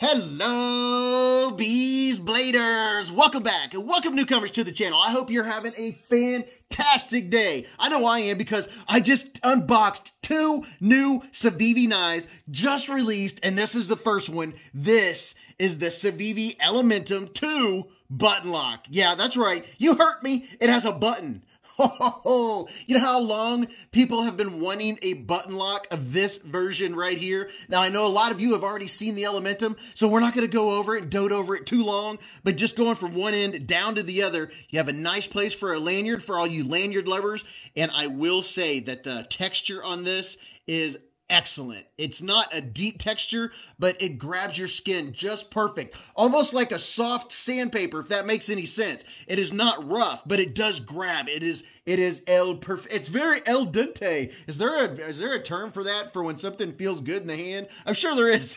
Hello, Beez Bladers! Welcome back and welcome newcomers to the channel. I hope you're having a fantastic day. I know I am because I just unboxed two new Civivi knives just released, and this is the first one. This is the Civivi Elementum 2 button lock. Yeah, that's right. You heard me. It has a button. Oh, you know how long people have been wanting a button lock of this version right here? Now, I know a lot of you have already seen the Elementum, so we're not going to go over it and dote over it too long, but just going from one end down to the other, you have a nice place for a lanyard for all you lanyard lovers, and I will say that the texture on this is excellent. It's not a deep texture, but it grabs your skin just perfect. Almost like a soft sandpaper, if that makes any sense. It is not rough, but it does grab. It is it's very el dente. Is there a term for that, for when something feels good in the hand? I'm sure there is,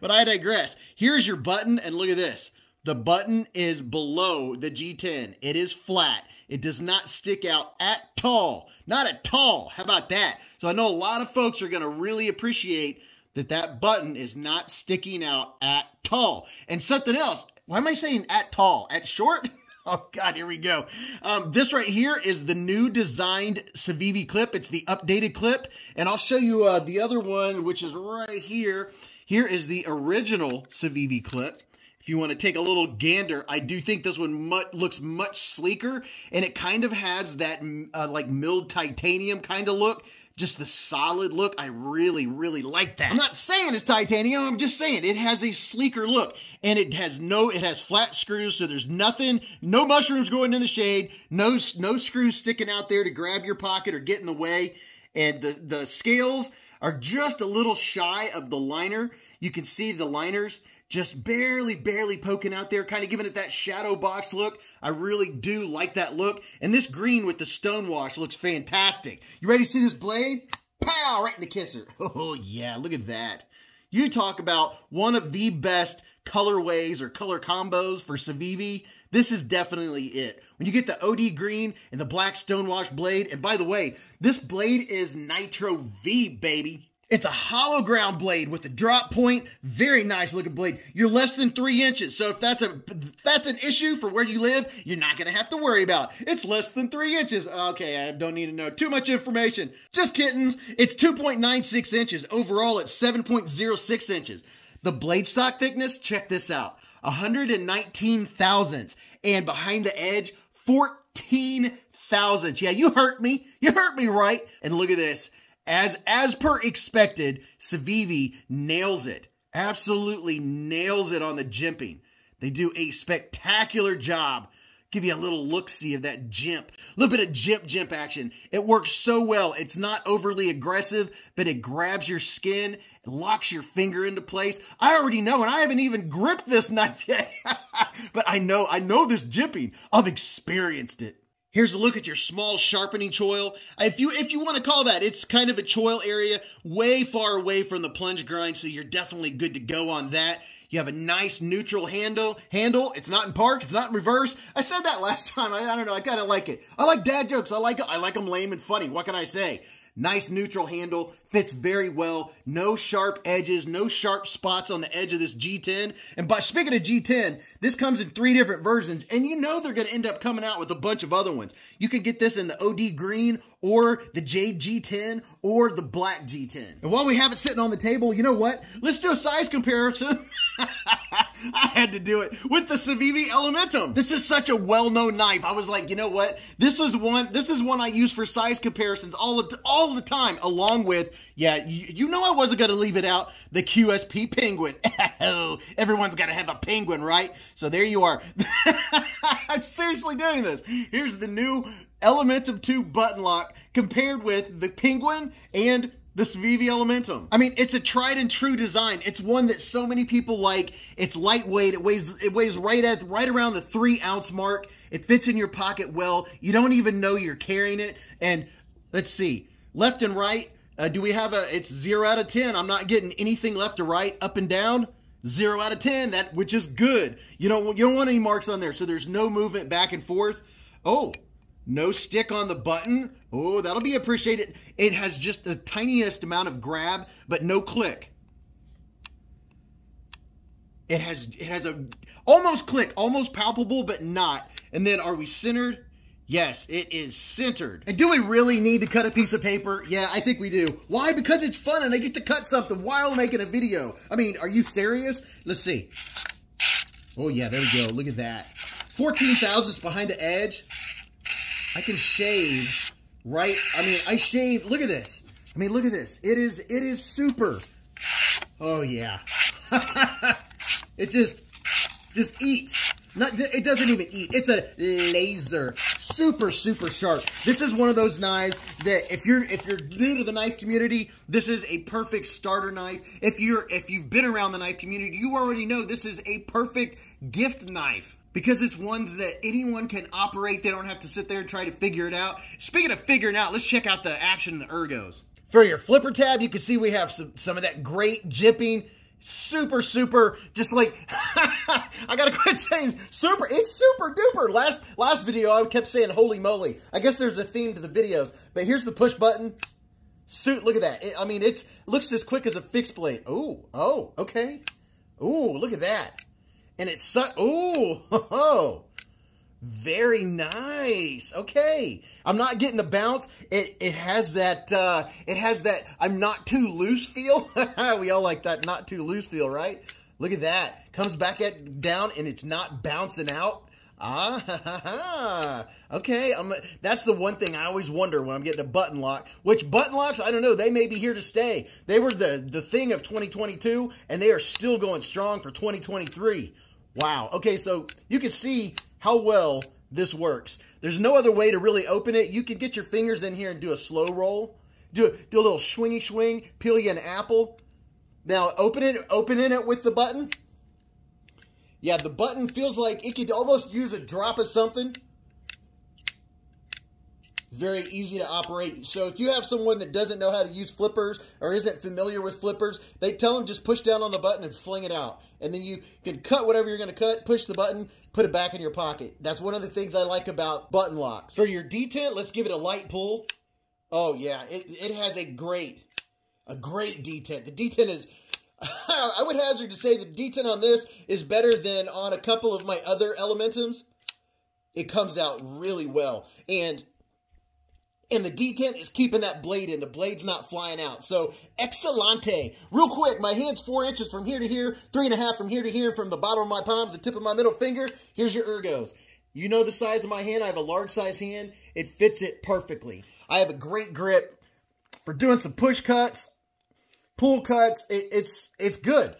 but I digress. Here's your button, and look at this. The button is below the G10. It is flat. It does not stick out at all. Not at all. How about that? So I know a lot of folks are going to really appreciate that that button is not sticking out at all. And something else. Why am I saying at all? At short? Oh, God, here we go. This right here is the new designed Civivi clip. It's the updated clip. And I'll show you the other one, which is right here. Here is the original Civivi clip. If you want to take a little gander, I do think this one looks much sleeker, and it kind of has that like milled titanium kind of look, just the solid look. I really, really like that. I'm not saying it's titanium, I'm just saying it has a sleeker look, and it has flat screws, so there's nothing, no mushrooms going in the shade, no screws sticking out there to grab your pocket or get in the way, and the scales are just a little shy of the liner. You can see the liners just barely poking out there, kind of giving it that shadow box look. I really do like that look. And this green with the stonewash looks fantastic. You ready to see this blade? Pow! Right in the kisser. Oh, yeah, look at that. You talk about one of the best colorways or color combos for Civivi. This is definitely it. When you get the OD green and the black stonewash blade, and by the way, this blade is Nitro V, baby. It's a hollow ground blade with a drop point. Very nice looking blade. You're less than 3 inches. So if that's an issue for where you live, you're not going to have to worry about. It's less than 3 inches. Okay, I don't need to know too much information. Just kittens. It's 2.96 inches. Overall, it's 7.06 inches. The blade stock thickness, check this out. 119 thousandths. And behind the edge, 14 thousandths. Yeah, you heard me. You heard me right. And look at this. As per expected, Civivi nails it. Absolutely nails it on the jimping. They do a spectacular job. Give you a little look-see of that jimp. A little bit of jimp action. It works so well. It's not overly aggressive, but it grabs your skin and locks your finger into place. I already know, and I haven't even gripped this knife yet. But I know this jimping. I've experienced it. Here's a look at your small sharpening choil. If you want to call that, it's kind of a choil area way far away from the plunge grind, so you're definitely good to go on that. You have a nice neutral handle. It's not in park. It's not in reverse. I said that last time. I don't know. I kind of like it. I like dad jokes. I like them lame and funny. What can I say? Nice neutral handle, fits very well. No sharp edges, no sharp spots on the edge of this G10. And speaking of G10, this comes in 3 different versions, and you know they're going to end up coming out with a bunch of other ones. You can get this in the OD green, or the Jade G10, or the black G10. And while we have it sitting on the table, you know what? Let's do a size comparison. I had to do it with the Civivi Elementum. This is such a well-known knife. I was like, you know what? This is one I use for size comparisons all the time, along with, yeah, you know I wasn't going to leave it out, the QSP Penguin. Everyone's got to have a penguin, right? So there you are. I'm seriously doing this. Here's the new Elementum 2 button lock compared with the Penguin and the Civivi Elementum. I mean, it's a tried and true design. It's one that so many people like. It's lightweight. It weighs right around the 3-ounce mark. It fits in your pocket well. You don't even know you're carrying it. And let's see, left and right. Do we have it's 0 out of 10. I'm not getting anything left or right, up and down. 0 out of 10, which is good. You don't want any marks on there, so there's no movement back and forth. Oh, no stick on the button. Oh, that'll be appreciated. It has just the tiniest amount of grab, but no click. It has a almost click, almost palpable, but not. And then are we centered? Yes, it is centered. And do we really need to cut a piece of paper? Yeah, I think we do. Why? Because it's fun and I get to cut something while making a video. I mean, are you serious? Let's see. Oh yeah, there we go. Look at that. 14 thousandths behind the edge. I can shave right. I mean, I shave. Look at this. I mean, look at this. It is super. Oh yeah. It just eats. It doesn't even eat. It's a laser. Super, super sharp. This is one of those knives that if you're new to the knife community, this is a perfect starter knife. If you've been around the knife community, you already know this is a perfect gift knife because it's one that anyone can operate. They don't have to sit there and try to figure it out. Speaking of figuring out, let's check out the action in the ergos. For your flipper tab, you can see we have some of that great jipping. Super, super, just like, I gotta quit saying super, it's super duper. Last video, I kept saying holy moly. I guess there's a theme to the videos, but here's the push button. Look at that. I mean, it looks as quick as a fixed blade. Oh, okay. Ooh, look at that. And it's, oh, very nice. Okay. I'm not getting the bounce. It has that I'm not too loose feel. We all like that not too loose feel, right? Look at that. Comes back down and it's not bouncing out. Okay. That's the one thing I always wonder when I'm getting a button lock. Which button locks, I don't know. They may be here to stay. They were the thing of 2022 and they are still going strong for 2023. Wow. Okay. So you can see how well this works. There's no other way to really open it. You can get your fingers in here and do a slow roll. Do a little swingy swing, peel you an apple. Now opening it with the button. Yeah, the button feels like it could almost use a drop of something. Very easy to operate. So if you have someone that doesn't know how to use flippers or isn't familiar with flippers, they tell them just push down on the button and fling it out. And then you can cut whatever you're going to cut, push the button, put it back in your pocket. That's one of the things I like about button locks. For your detent, let's give it a light pull. Oh yeah, it has a great detent. The detent is, I would hazard to say the detent on this is better than on a couple of my other Elementums. It comes out really well. And the detent is keeping that blade in. The blade's not flying out. So, excelente. Real quick, my hand's 4 inches from here to here, 3.5 from here to here, from the bottom of my palm to the tip of my middle finger. Here's your ergos. You know the size of my hand. I have a large size hand. It fits it perfectly. I have a great grip for doing some push cuts, pull cuts. It's good.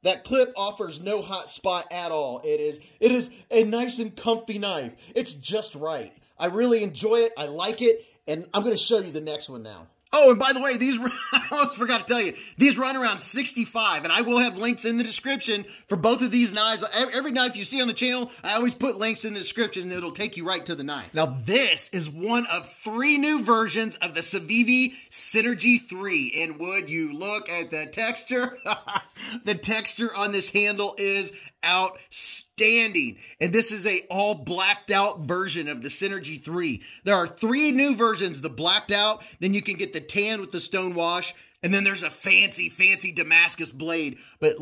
That clip offers no hot spot at all. It is a nice and comfy knife. It's just right. I really enjoy it. I like it. And I'm going to show you the next one now. Oh, and by the way, I almost forgot to tell you, these run around $65, and I will have links in the description for both of these knives. Every knife you see on the channel, I always put links in the description, and it'll take you right to the knife. Now, this is one of 3 new versions of the Civivi Synergy 3, and would you look at the texture? The texture on this handle is outstanding. And this is a all blacked out version of the Synergy 3. There are 3 new versions, the blacked out, then you can get the tan with the stone wash, and then there's a fancy, fancy Damascus blade. But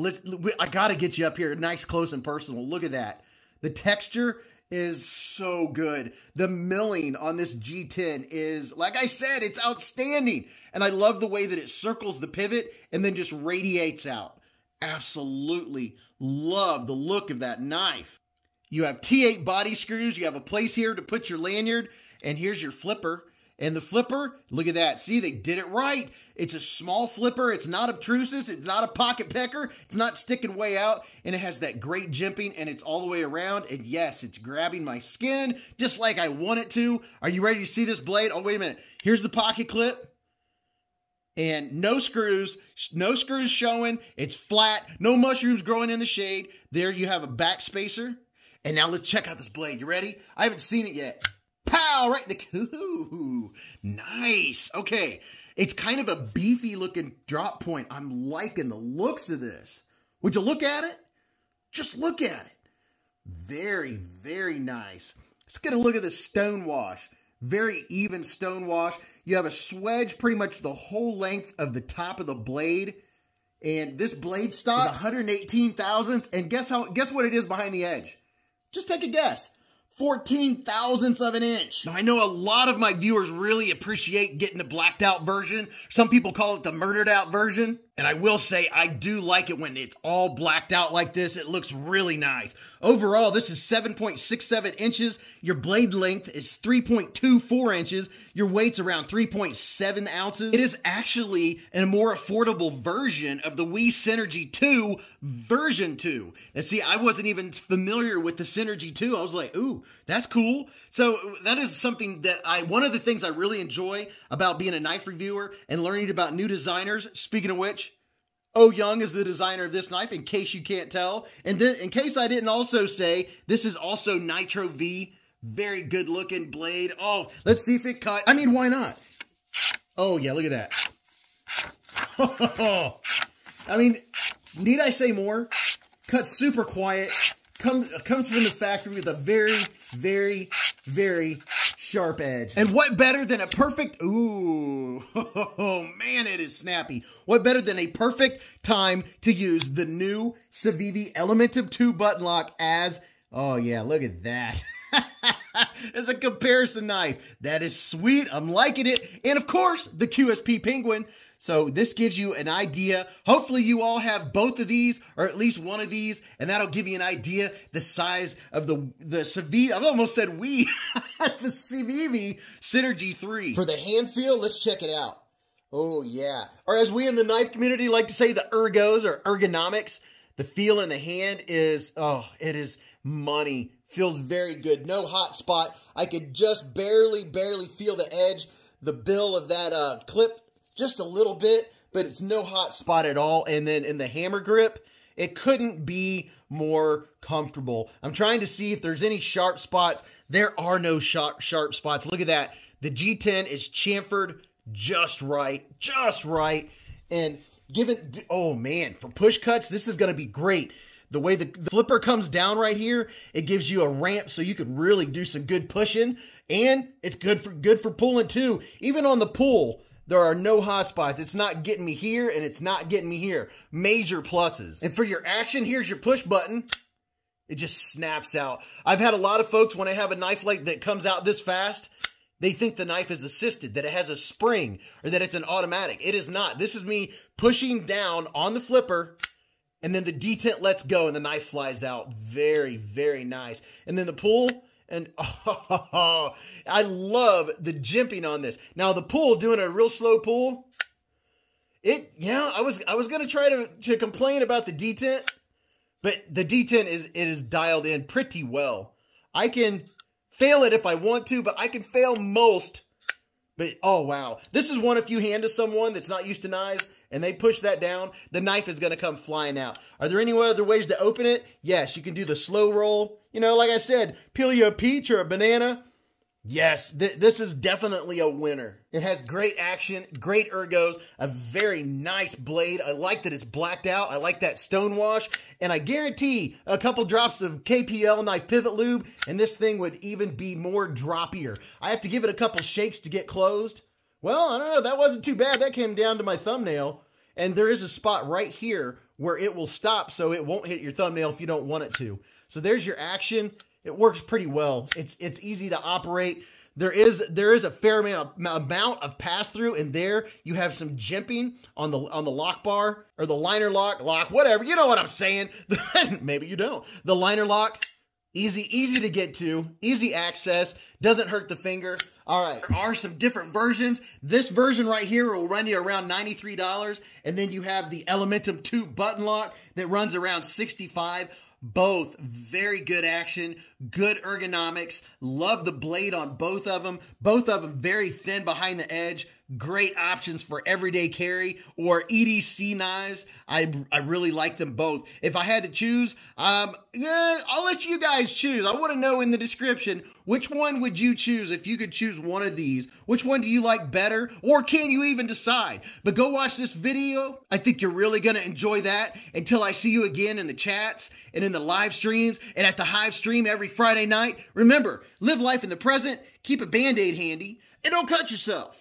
I gotta get you up here nice, close, and personal. Look at that. The texture is so good. The milling on this G10 is, like I said, it's outstanding. And I love the way that it circles the pivot and then just radiates out. Absolutely love the look of that knife. You have T8 body screws. You have a place here to put your lanyard. And here's your flipper. And the flipper, look at that. See, they did it right. It's a small flipper. It's not obtrusive. It's not a pocket pecker. It's not sticking way out. And it has that great jimping, and it's all the way around. And yes, it's grabbing my skin just like I want it to. Are you ready to see this blade? Oh, wait a minute. Here's the pocket clip. And no screws showing. It's flat. No mushrooms growing in the shade. There you have a back spacer. And now let's check out this blade. You ready? I haven't seen it yet. Pow! Right in the... Ooh, nice. Okay. It's kind of a beefy looking drop point. I'm liking the looks of this. Would you look at it? Just look at it. Very, very nice. Let's get a look at the stone wash. Very even stone wash. You have a swedge pretty much the whole length of the top of the blade. And this blade stock is 118 thousandths. And guess what it is behind the edge? Just take a guess. 14 thousandths of an inch. Now, I know a lot of my viewers really appreciate getting the blacked out version. Some people call it the murdered out version. And I will say, I do like it when it's all blacked out like this. It looks really nice. Overall, this is 7.67 inches. Your blade length is 3.24 inches. Your weight's around 3.7 ounces. It is actually a more affordable version of the WE Synergy 2 version 2. And see, I wasn't even familiar with the Synergy 2. I was like, ooh, that's cool. So that is something that one of the things I really enjoy about being a knife reviewer and learning about new designers. Speaking of which, Oh Young is the designer of this knife, in case you can't tell. And then, in case I didn't also say, this is also Nitro V. Very good looking blade. Oh, let's see if it cuts. I mean, why not? Oh yeah, look at that. I mean, need I say more? Cuts super quiet. Comes from the factory with a very, very, very sharp edge. And what better than a perfect, ooh, oh man, it is snappy. What better than a perfect time to use the new Civivi Elementum 2 button lock as, oh yeah, look at that. As a comparison knife. That is sweet. I'm liking it. And of course, the QSP Penguin. So this gives you an idea. Hopefully you all have both of these, or at least one of these, and that'll give you an idea the size of the Civivi. I've almost said the Civivi Synergy 3. For the hand feel, let's check it out. Oh yeah. Or as we in the knife community like to say, the ergos or ergonomics. The feel in the hand is, oh, it is money. Feels very good. No hot spot. I could just barely feel the edge, the bill of that clip, just a little bit, but it's no hot spot at all. And then in the hammer grip, it couldn't be more comfortable. I'm trying to see if there's any sharp spots. There are no sharp spots. Look at that. The G10 is chamfered just right. And given, oh man, for push cuts, this is going to be great. The way the flipper comes down right here, it gives you a ramp so you could really do some good pushing. And it's good for pulling too. Even on the pull, there are no hot spots. It's not getting me here and it's not getting me here. Major pluses. And for your action, here's your push button. It just snaps out. I've had a lot of folks, when I have a knife like that comes out this fast, they think the knife is assisted, that it has a spring, or that it's an automatic. It is not. This is me pushing down on the flipper, and then the detent lets go and the knife flies out. Very, very nice. And then the pull, and oh, I love the jimping on this. Now the pull, doing a real slow pull, yeah, I was gonna try to complain about the detent, but the detent is dialed in pretty well. I can fail it if I want to, but I can fail most. But oh wow, this is one if you hand to someone that's not used to knives and they push that down, the knife is going to come flying out. Are there any other ways to open it? Yes, you can do the slow roll. You know, like I said, peel you a peach or a banana. Yes, this is definitely a winner. It has great action, great ergos, a very nice blade. I like that it's blacked out. I like that stone wash. And I guarantee a couple drops of KPL knife pivot lube, and this thing would even be more droppier. I have to give it a couple shakes to get closed. Well, I don't know. That wasn't too bad. That came down to my thumbnail. And there is a spot right here where it will stop so it won't hit your thumbnail if you don't want it to. So there's your action. It works pretty well. It's easy to operate. There is a fair amount of pass-through, and there you have some jimping on the lock bar, or the liner lock, whatever. You know what I'm saying. Maybe you don't. The liner lock, easy to get to, easy access, doesn't hurt the finger. All right, there are some different versions. This version right here will run you around $93, and then you have the Elementum 2 button lock that runs around $65. Both very good action, good ergonomics. Love the blade on both of them. Both of them very thin behind the edge. Great options for everyday carry or EDC knives. I really like them both. If I had to choose, I'll let you guys choose. I want to know in the description, which one would you choose if you could choose one of these? Which one do you like better? Or can you even decide? But go watch this video. I think you're really going to enjoy that. Until I see you again in the chats and in the live streams and at the Hive stream every Friday night. Remember, live life in the present, keep a Band-Aid handy, and don't cut yourself.